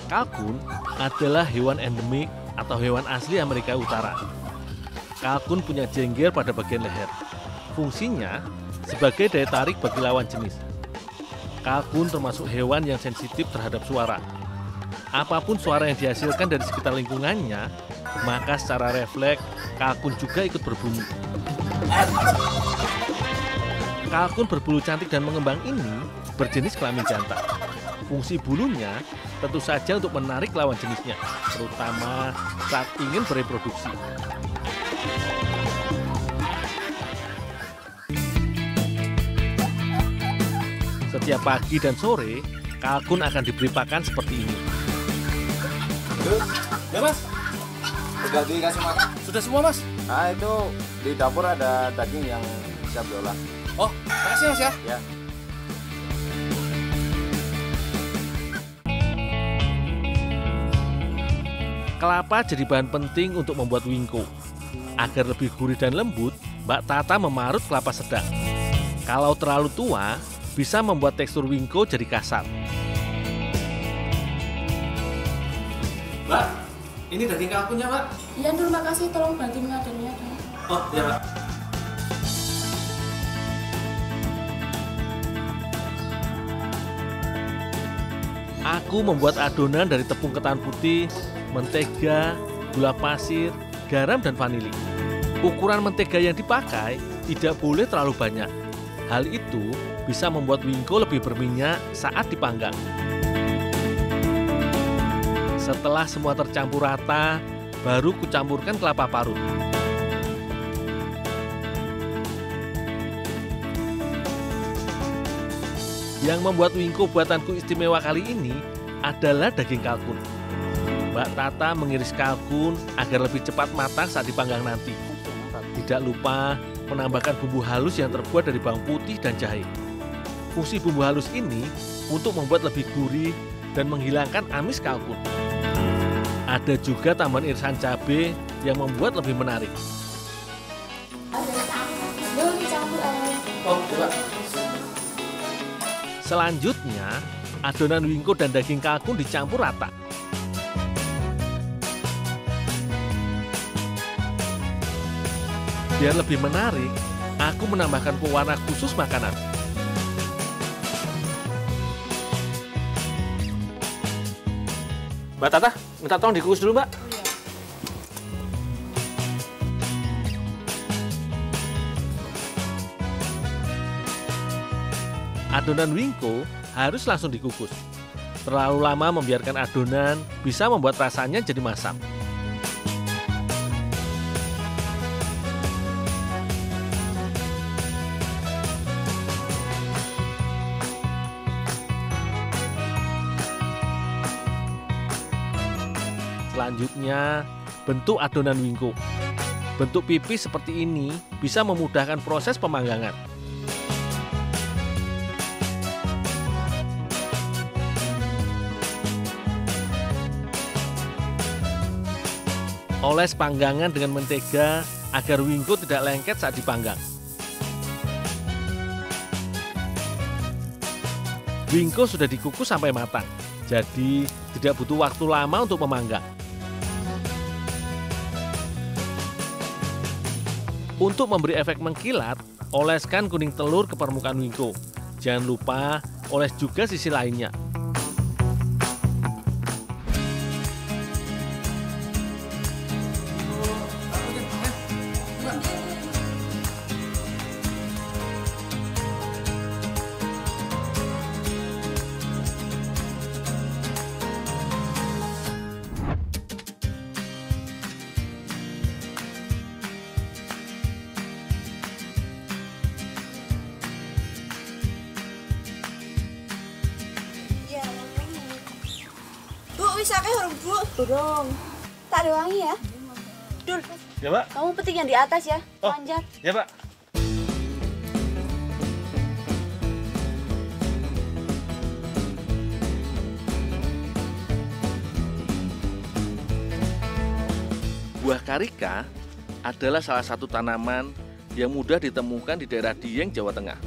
Kalkun adalah hewan endemik atau hewan asli Amerika Utara. Kalkun punya jengger pada bagian leher. Fungsinya sebagai daya tarik bagi lawan jenis. Kalkun termasuk hewan yang sensitif terhadap suara. Apapun suara yang dihasilkan dari sekitar lingkungannya, maka secara refleks kalkun juga ikut berbunyi. Kalkun berbulu cantik dan mengembang ini berjenis kelamin jantan. Fungsi bulunya tentu saja untuk menarik lawan jenisnya, terutama saat ingin bereproduksi. Setiap pagi dan sore, kalkun akan diberi pakan seperti ini. Ya mas, Sudah dikasih makan? sudah semua mas. Nah itu di dapur ada daging yang siap diolah. Oh, makasih mas ya. Ya. Kelapa jadi bahan penting untuk membuat wingko. Agar lebih gurih dan lembut, Mbak Tata memarut kelapa sedang. Kalau terlalu tua, bisa membuat tekstur wingko jadi kasar. Mbak, ini daging kalkunnya mbak. Iya, Nur, makasih. Tolong bantu mengadonnya. Oh iya mbak. Aku membuat adonan dari tepung ketan putih, mentega, gula pasir, garam, dan vanili. Ukuran mentega yang dipakai tidak boleh terlalu banyak. Hal itu bisa membuat wingko lebih berminyak saat dipanggang. Setelah semua tercampur rata, baru kucampurkan kelapa parut. Yang membuat wingko buatanku istimewa kali ini adalah daging kalkun. Mbak Tata mengiris kalkun agar lebih cepat matang saat dipanggang nanti. Tidak lupa menambahkan bumbu halus yang terbuat dari bawang putih dan jahe. Fungsi bumbu halus ini untuk membuat lebih gurih dan menghilangkan amis kalkun. Ada juga tambahan irisan cabai yang membuat lebih menarik. Nur, dicampur air. Oh iya mbak. Selanjutnya, adonan wingko dan daging kalkun dicampur rata. Biar lebih menarik, aku menambahkan pewarna khusus makanan. Mbak Tata, minta tolong dikukus dulu mbak. Adonan wingko harus langsung dikukus. Terlalu lama membiarkan adonan bisa membuat rasanya jadi masam. Selanjutnya, bentuk adonan wingko. Bentuk pipih seperti ini bisa memudahkan proses pemanggangan. Oles panggangan dengan mentega agar wingko tidak lengket saat dipanggang. Wingko sudah dikukus sampai matang, jadi tidak butuh waktu lama untuk memanggang. Untuk memberi efek mengkilat, oleskan kuning telur ke permukaan wingko. Jangan lupa oles juga sisi lainnya. Wis akeh urung, Bu? Urung. Tak ada wangi ya? Dul, Ya mbak. kamu petik yang di atas ya, Oh. panjat. Ya pak. Buah karika adalah salah satu tanaman yang mudah ditemukan di daerah Dieng, Jawa Tengah.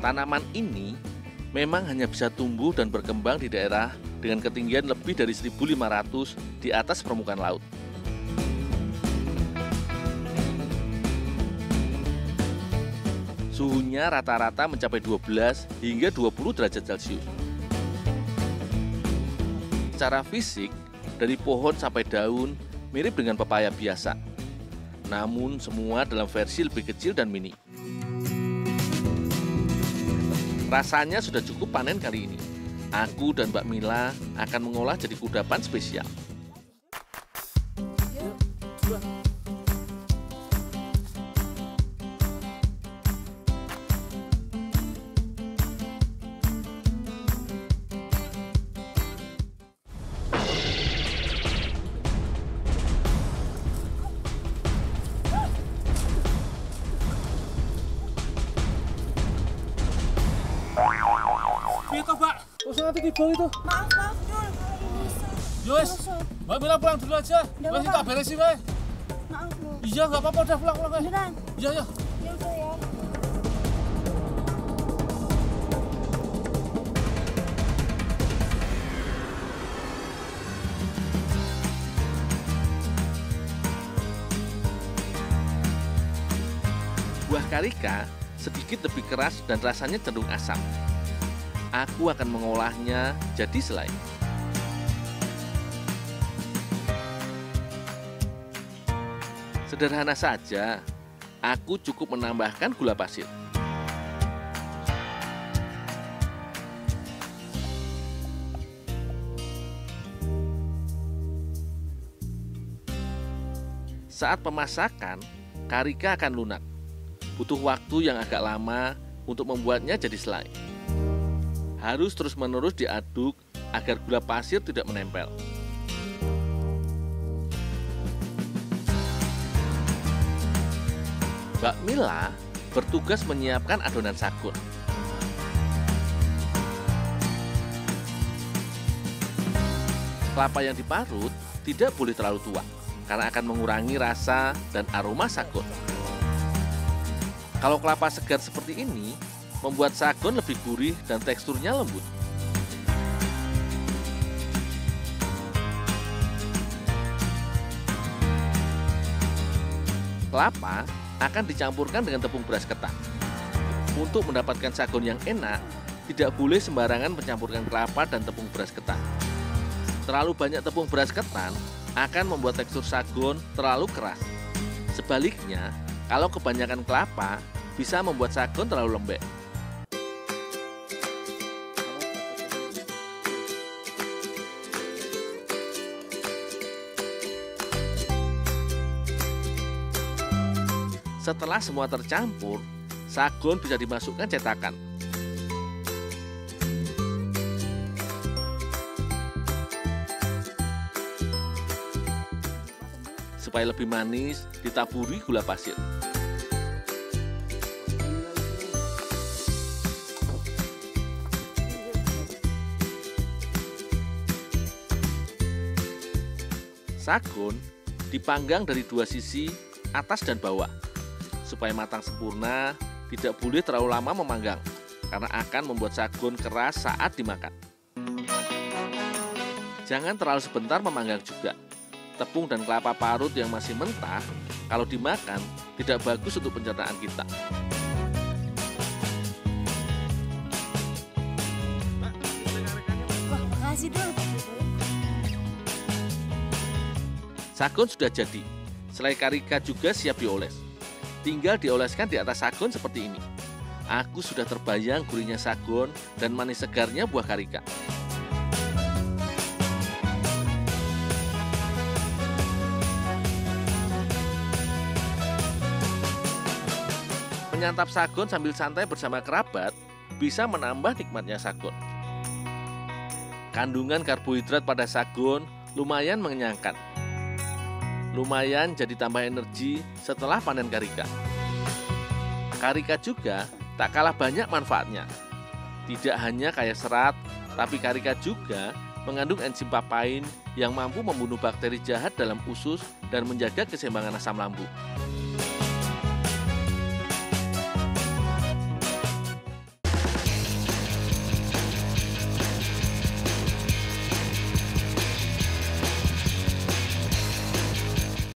Tanaman ini memang hanya bisa tumbuh dan berkembang di daerah dengan ketinggian lebih dari 1.500 di atas permukaan laut. Suhunya rata-rata mencapai 12 hingga 20 derajat Celcius. Secara fisik, dari pohon sampai daun mirip dengan pepaya biasa. Namun semua dalam versi lebih kecil dan mini. Rasanya sudah cukup panen kali ini. Aku dan Mbak Mila akan mengolah jadi kudapan spesial. Piye toh, Mbak? Usah nanti tiba itu. Maaf, Dul. Yowes, Mbak Mila pulang dulu aja. Nggak Wes apa-apa. tak beresin wae. Maaf, Dul. Iya, nggak apa-apa, udah pulang wae. Beneran? Iya, ya. Ya udah ya. Buah karika sedikit lebih keras dan rasanya cenderung asam. Aku akan mengolahnya jadi selai. Sederhana saja, aku cukup menambahkan gula pasir. Saat pemasakan, karika akan lunak. Butuh waktu yang agak lama untuk membuatnya jadi selai. Harus terus-menerus diaduk agar gula pasir tidak menempel. Mbak Mila bertugas menyiapkan adonan sagun. Kelapa yang diparut tidak boleh terlalu tua karena akan mengurangi rasa dan aroma sagun. Kalau kelapa segar seperti ini, membuat sagun lebih gurih dan teksturnya lembut. Kelapa akan dicampurkan dengan tepung beras ketan. Untuk mendapatkan sagun yang enak, tidak boleh sembarangan mencampurkan kelapa dan tepung beras ketan. Terlalu banyak tepung beras ketan akan membuat tekstur sagun terlalu keras. Sebaliknya, kalau kebanyakan kelapa, bisa membuat sagun terlalu lembek. Setelah semua tercampur, sagun bisa dimasukkan cetakan. Supaya lebih manis, ditaburi gula pasir. Sagun dipanggang dari dua sisi, atas dan bawah. Supaya matang sempurna, tidak boleh terlalu lama memanggang, karena akan membuat sagun keras saat dimakan. Jangan terlalu sebentar memanggang juga. Tepung dan kelapa parut yang masih mentah, kalau dimakan, tidak bagus untuk pencernaan kita. Wah, makasih, Dul. Sagun sudah jadi. Selai karika juga siap dioles. Tinggal dioleskan di atas sagun seperti ini. Aku sudah terbayang gurihnya sagun dan manis segarnya buah karika. Menyantap sagun sambil santai bersama kerabat bisa menambah nikmatnya sagun. Kandungan karbohidrat pada sagun lumayan mengenyangkan. Lumayan jadi tambah energi setelah panen karika. Karika juga tak kalah banyak manfaatnya. Tidak hanya kaya serat, tapi karika juga mengandung enzim papain yang mampu membunuh bakteri jahat dalam usus dan menjaga keseimbangan asam lambung.